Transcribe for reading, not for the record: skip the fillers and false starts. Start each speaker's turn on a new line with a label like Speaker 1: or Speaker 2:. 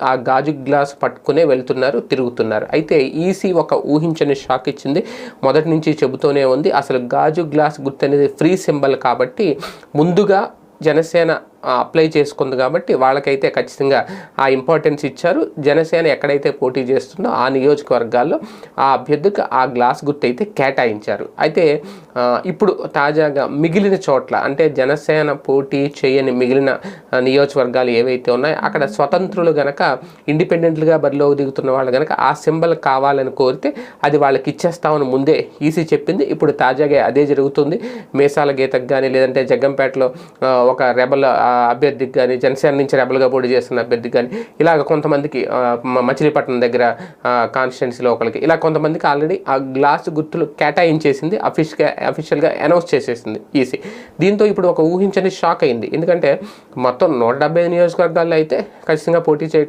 Speaker 1: ఆ గాజు గ్లాస్ పట్టుకునే వెళ్తున్నారు, తిరుగుతున్నారు. అయితే ఈసీ ఒక ఊహించని షాక్ ఇచ్చింది. మొదటి నుంచి చెబుతూనే ఉంది, అసలు గాజు గ్లాస్ గుర్తు అనేది ఫ్రీ సింబల్ కాబట్టి ముందుగా జనసేన అప్లై చేసుకుంది కాబట్టి వాళ్ళకైతే ఖచ్చితంగా ఆ ఇంపార్టెన్స్ ఇచ్చారు. జనసేన ఎక్కడైతే పోటీ చేస్తుందో ఆ నియోజకవర్గాల్లో ఆ అభ్యర్థికి ఆ గ్లాస్ గుర్తు అయితే కేటాయించారు. అయితే ఇప్పుడు తాజాగా మిగిలిన చోట్ల అంటే జనసేన పోటీ చేయని మిగిలిన నియోజకవర్గాలు ఏవైతే ఉన్నాయో అక్కడ స్వతంత్రులు గనక ఇండిపెండెంట్లుగా బరిలోకి దిగుతున్న వాళ్ళు గనక ఆ సింబల్ కావాలని కోరితే అది వాళ్ళకి ఇచ్చేస్తామని ముందే ఈసీ చెప్పింది. ఇప్పుడు తాజాగా అదే జరుగుతుంది. మీసాల గీతకు కానీ లేదంటే జగ్గంపేటలో ఒక రెబల్ అభ్యర్థికి కానీ, జనసేన నుంచి రెబల్గా పోటీ చేస్తున్న అభ్యర్థికి కానీ, ఇలాగ కొంతమందికి మచిలీపట్నం దగ్గర కాన్స్టిట్యున్సీలో ఒకరికి, ఇలా కొంతమందికి ఆల్రెడీ ఆ గ్లాస్ గుర్తులు కేటాయించేసింది, అఫీషియల్గా అనౌన్స్ చేసేసింది ఈసీ. దీంతో ఇప్పుడు ఒక ఊహించని షాక్ అయింది. ఎందుకంటే మొత్తం 175 నియోజకవర్గాల్లో అయితే ఖచ్చితంగా పోటీ చేయట్లేదు.